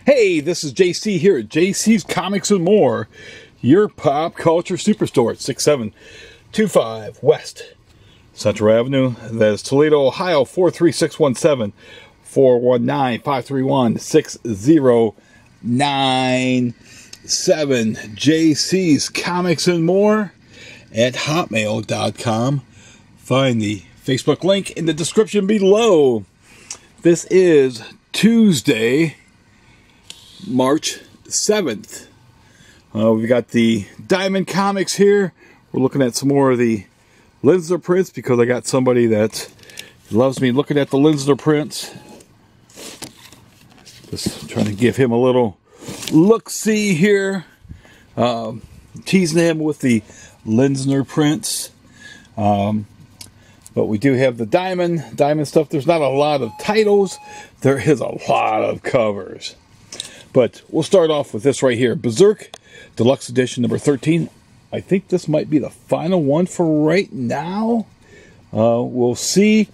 Hey, this is JC here at JC's Comics and More, your pop culture superstore at 6725 West Central Avenue. That is Toledo, Ohio, 43617 419 531 6097. JC's Comics and More at hotmail.com. Find the Facebook link in the description below. This is Tuesday, March 7th. We've got the Diamond Comics here. We're looking at some more of the Linsner prints because I got somebody that loves me looking at the Linsner prints. Just trying to give him a little look-see here. Teasing him with the Linsner prints. But we do have the diamond stuff. There's not a lot of titles. There is a lot of covers. But we'll start off with this right here. Berserk Deluxe Edition number 13. I think this might be the final one for right now. We'll see.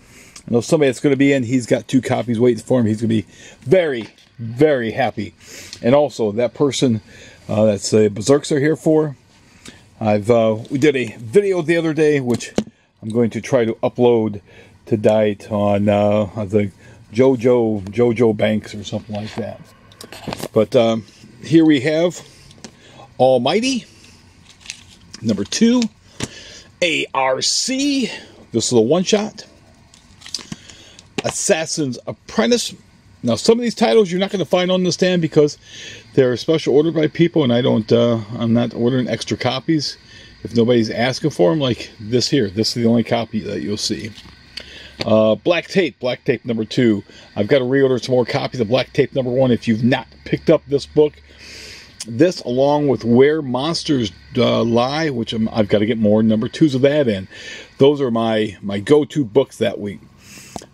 I know somebody that's going to be in. He's got 2 copies waiting for him. He's going to be very, very happy. And also, that person that's the Berserks are here for. We did a video the other day, which I'm going to try to upload tonight on the JoJo Banks or something like that. But here we have Almighty, number 2, ARC, this is a one-shot, Assassin's Apprentice. Now, some of these titles you're not going to find on the stand because they're special ordered by people, and I'm not ordering extra copies if nobody's asking for them, like this here. This is the only copy that you'll see. Black Tape number 2. I've got to reorder some more copies of Black Tape number 1. If you've not picked up this book, this along with Where Monsters Lie, which I've got to get more number 2s of that in. Those are my go-to books that week.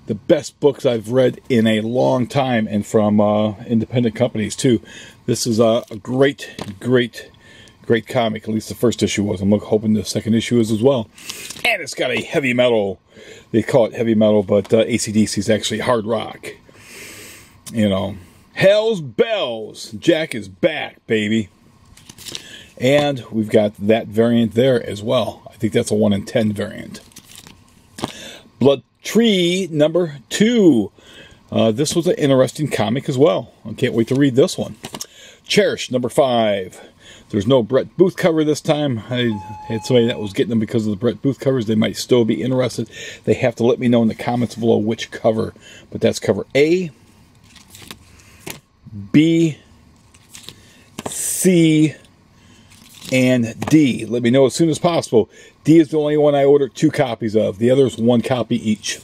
The best books I've read in a long time, and from independent companies too. This is a great comic. At least the first issue was. I'm hoping the second issue is as well. And it's got a heavy metal. They call it heavy metal, but AC/DC is actually hard rock. You know, Hell's Bells. Jack is back, baby. And we've got that variant there as well. I think that's a 1 in 10 variant. Blood Tree number 2. This was an interesting comic as well. I can't wait to read this one. Cherish number 5. There's no Brett Booth cover this time. I had somebody that was getting them because of the Brett Booth covers. They might still be interested. They have to let me know in the comments below which cover. But that's cover A, B, C, and D. Let me know as soon as possible. D is the only one I ordered 2 copies of. The others 1 copy each.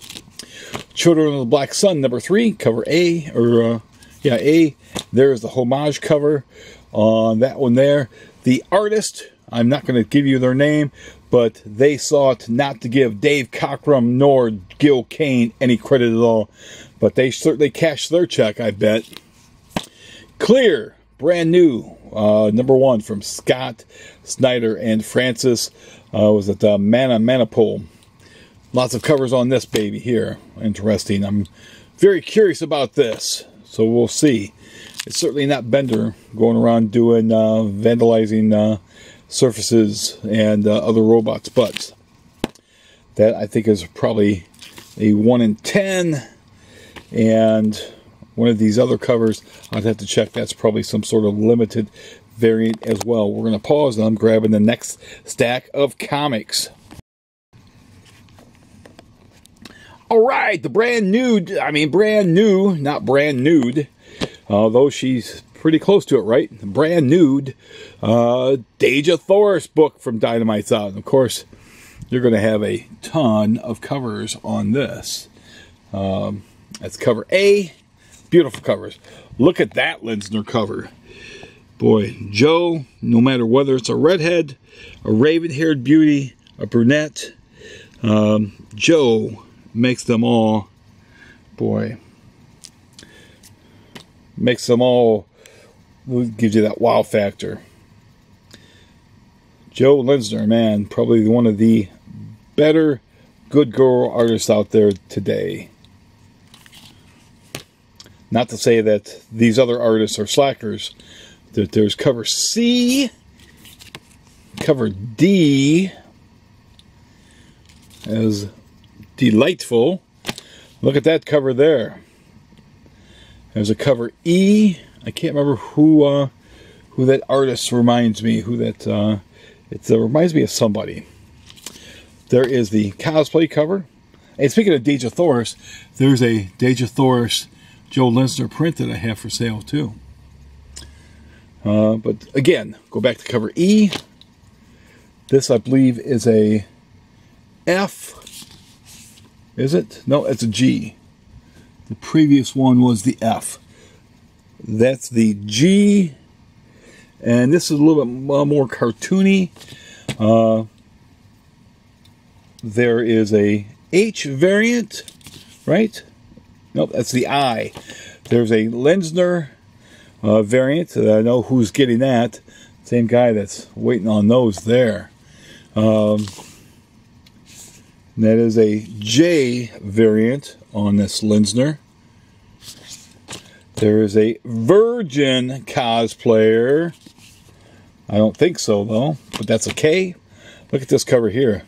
Children of the Black Sun number 3, cover A, A. There's the homage cover on that one there. The artist, I'm not going to give you their name, but they sought not to give Dave Cockrum nor Gil Kane any credit at all. But they certainly cashed their check, I bet. Clear, brand new, number 1 from Scott Snyder and Francis. Was it Manapole? Lots of covers on this baby here. Interesting. I'm very curious about this, so we'll see. It's certainly not Bender going around doing vandalizing surfaces and other robots, but that I think is probably a 1 in 10. And one of these other covers, I'd have to check. That's probably some sort of limited variant as well. We're going to pause and I'm grabbing the next stack of comics. All right, the brand new, not brand nude. Although she's pretty close to it, right? Brand nude Dejah Thoris book from Dynamite's out. And of course, you're going to have a ton of covers on this. That's cover A. Beautiful covers. Look at that Linsner cover. Boy, Joe, no matter whether it's a redhead, a raven-haired beauty, a brunette, Joe makes them all, boy, makes them all, gives you that wow factor. Joe Linsner, man, probably one of the better good girl artists out there today. Not to say that these other artists are slackers. That there's cover C, cover D as delightful. Look at that cover there. There's a cover E. I can't remember who that artist reminds me. It reminds me of somebody. There is the cosplay cover. And speaking of Dejah Thoris, there's a Dejah Thoris Joe Linsner print that I have for sale too. But again, go back to cover E. This, I believe, is a F. Is it? No, it's a G. The previous one was the F. That's the G. And this is a little bit more cartoony. There is a H variant, right? Nope, that's the I. There's a Linsner variant. I know who's getting that. Same guy that's waiting on those there. That is a J variant on this Linsner. There is a Virgin cosplayer. I don't think so, though, but that's a K. Look at this cover here.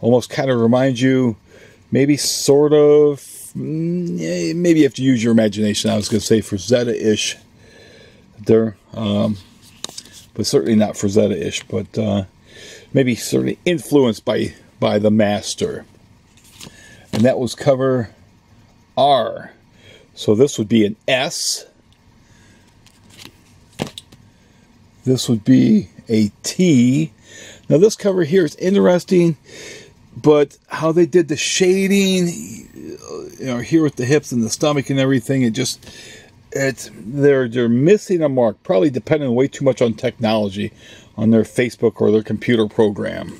Almost kind of reminds you, maybe sort of, maybe you have to use your imagination. I was going to say Frazetta-ish there, but certainly not Frazetta-ish, but maybe certainly influenced by the master. And that was cover R. So this would be an S. This would be a T. Now this cover here is interesting, but how they did the shading, here with the hips and the stomach and everything, they're missing a mark. Probably depending way too much on technology, on their Facebook or their computer program.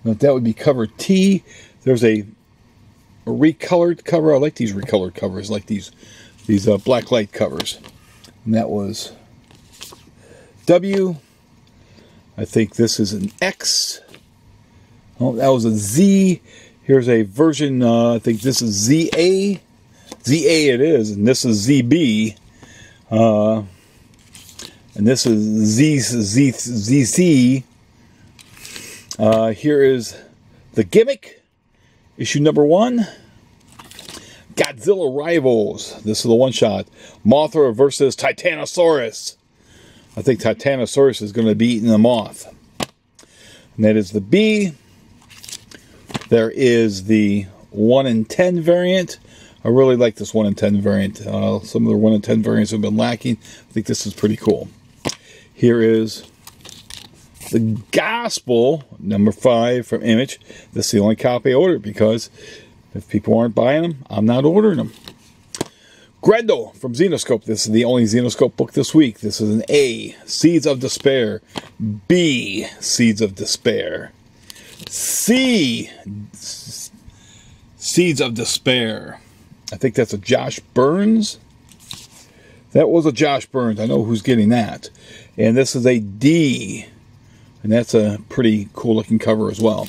Now that would be cover T. There's a recolored cover. I like these recolored covers, like these black light covers. And that was W. I think this is an X. Oh, that was a Z. Here's a version, I think this is ZA. ZA it is, and this is ZB. And this is ZC. Here is the gimmick, issue number 1. Godzilla Rivals. This is the one-shot. Mothra versus Titanosaurus. I think Titanosaurus is going to be eating the moth. And that is the B. There is the 1 in 10 variant. I really like this 1 in 10 variant. Some of the 1 in 10 variants have been lacking. I think this is pretty cool. Here is the Gospel, number 5 from Image. This is the only copy I ordered because if people aren't buying them, I'm not ordering them. Grendel from Xenoscope. This is the only Xenoscope book this week. This is an A, Seeds of Despair. B, Seeds of Despair. C, Seeds of Despair. I think that's a Josh Burns. That was a Josh Burns. I know who's getting that. And this is a D. And that's a pretty cool looking cover as well.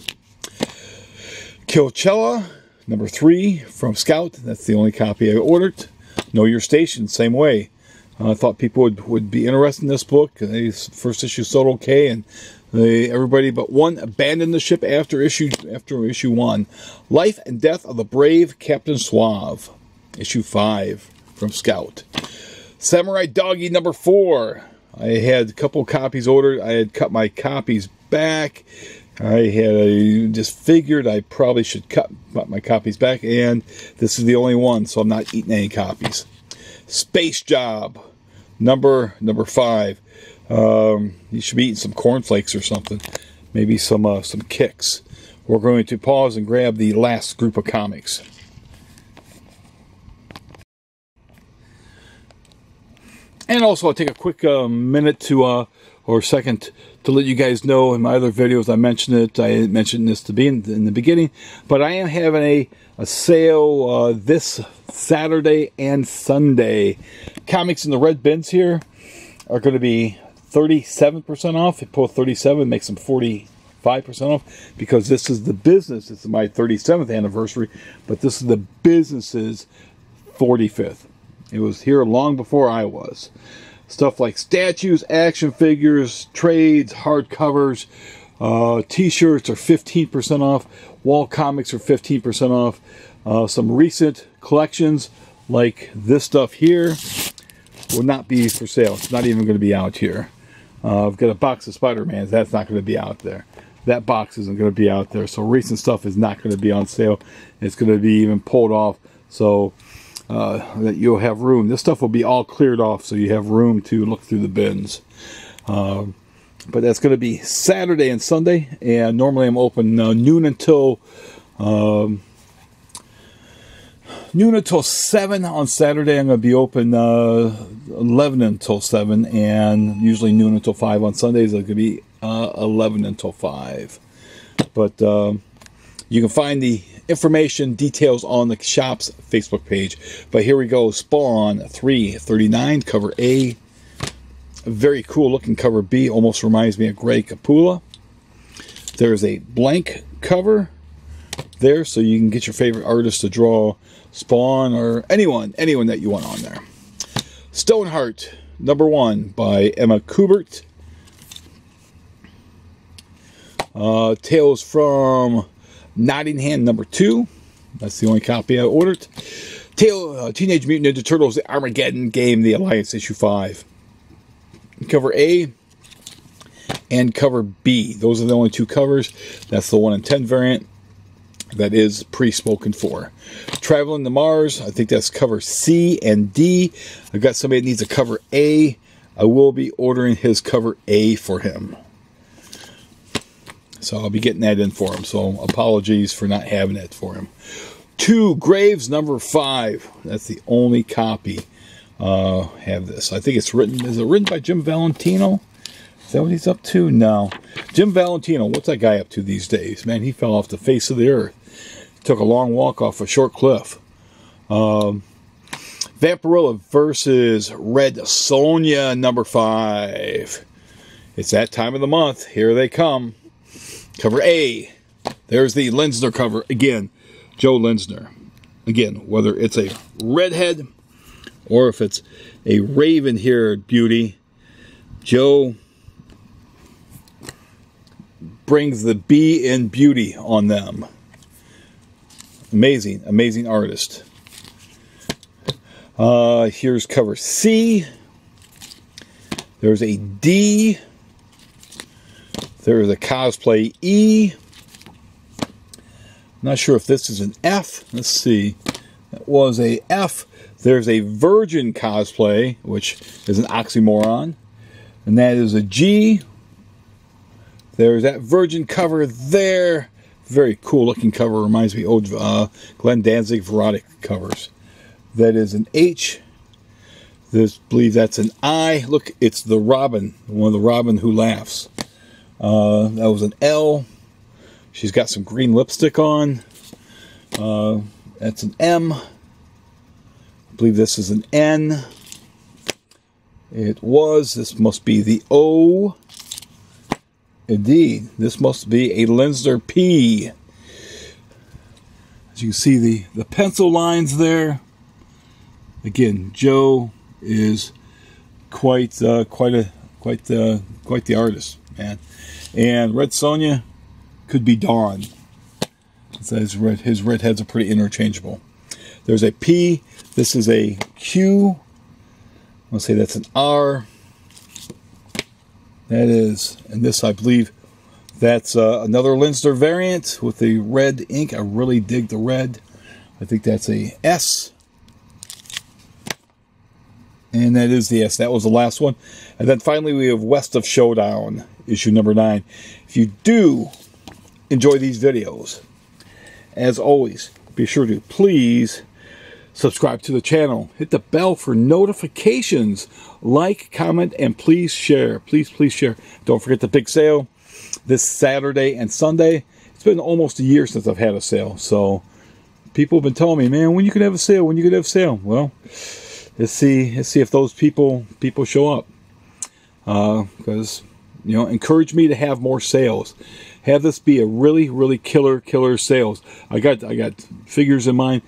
Killcella, number 3 from Scout. That's the only copy I ordered. Know Your Station, same way. I thought people would be interested in this book. First issue sold okay, and everybody but one abandoned the ship after issue 1. Life and Death of the Brave Captain Suave, issue 5 from Scout. Samurai Doggy number 4. I had a couple copies ordered. I had cut my copies back. I just figured I probably should cut my copies back, and this is the only one, so I'm not eating any copies. Space Job, number 5. You should be eating some cornflakes or something, maybe some Kicks. We're going to pause and grab the last group of comics. And also, I'll take a quick minute to or second to let you guys know, in my other videos I mentioned it. I mentioned this to be in the beginning, but I am having a sale this Saturday and Sunday. Comics in the red bins here are going to be 37% off. If you pull 37, makes them 45% off, because this is the business. It's my 37th anniversary, but this is the business's 45th. It was here long before I was. Stuff like statues, action figures, trades, hardcovers, t-shirts are 15% off. Wall comics are 15% off. Some recent collections like this stuff here will not be for sale. It's not even going to be out here. I've got a box of Spider-Mans. That's not going to be out there. That box isn't going to be out there. So recent stuff is not going to be on sale. It's going to be even pulled off so that you'll have room. This stuff will be all cleared off so you have room to look through the bins. But that's going to be Saturday and Sunday. And normally I'm open noon until 7 on Saturday. I'm going to be open 11 until 7, and usually noon until 5 on Sundays. It's going to be 11 until 5. But you can find the information, details on the shop's Facebook page. But here we go. Spawn 339, cover A. A very cool looking cover B. Almost reminds me of Grey Capullo. There's a blank cover there, so you can get your favorite artist to draw Spawn or anyone that you want on there. Stoneheart #1 by Emma Kubert. Tales from Nottingham #2. That's the only copy I ordered. Teenage Mutant Ninja Turtles: The Armageddon Game, The Alliance, issue 5. Cover A and cover B. Those are the only two covers. That's the 1 in 10 variant. That is pre-spoken for. Traveling to Mars, I think that's cover C and D. I've got somebody that needs a cover A. I will be ordering his cover A for him. So I'll be getting that in for him. So apologies for not having it for him. 2 Graves #5. That's the only copy. Have this. I think it's written. Is it written by Jim Valentino? Is that what he's up to? No. Jim Valentino, what's that guy up to these days? Man, he fell off the face of the earth. Took a long walk off a short cliff. Vampirella versus Red Sonja #5. It's that time of the month. Here they come. Cover A. There's the Linsner cover. Again, Joe Linsner. Again, whether it's a redhead or if it's a raven-haired beauty, Joe brings the B in beauty on them. Amazing, amazing artist. Here's cover C. There's a D. There's a cosplay E. Not sure if this is an F. Let's see. That was a F. There's a Virgin cosplay, which is an oxymoron. And that is a G. There's that Virgin cover there. Very cool looking cover. Reminds me of Glenn Danzig Verotic covers. That is an H. I believe that's an I. Look, it's the Robin. One of the Robin who laughs. That was an L. She's got some green lipstick on. That's an M. I believe this is an N. This must be the O. Indeed, this must be a Linsner P. As you can see the pencil lines there. Again, Joe is quite the artist, man. And Red Sonja could be Dawn. His redheads are pretty interchangeable. There's a P. This is a Q. I'll say that's an R. That is, and this I believe that's another Linsner variant with the red ink. I really dig the red. I think that's a S. And that is the S. That was the last one. And then finally we have West of Showdown, issue #9. If you do enjoy these videos, as always, be sure to please subscribe to the channel. Hit the bell for notifications. Like, comment, and please share. Please, please share. Don't forget the big sale this Saturday and Sunday. It's been almost a year since I've had a sale. So people have been telling me, man, when you can have a sale, when you can have a sale. Well, let's see if those people show up. Because, encourage me to have more sales. Have this be a really, really killer sales. I got figures in mind.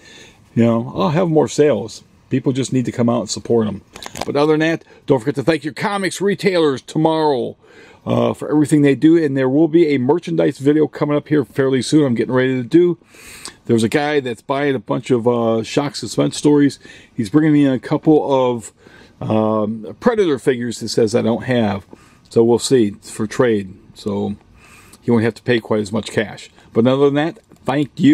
you know, I'll have more sales. People just need to come out and support them. But other than that, don't forget to thank your comics retailers tomorrow for everything they do. And there will be a merchandise video coming up here fairly soon. I'm getting ready to do. There's a guy that's buying a bunch of shock suspense stories. He's bringing me a couple of Predator figures that says I don't have. So we'll see for trade. So he won't have to pay quite as much cash. But other than that, thank you.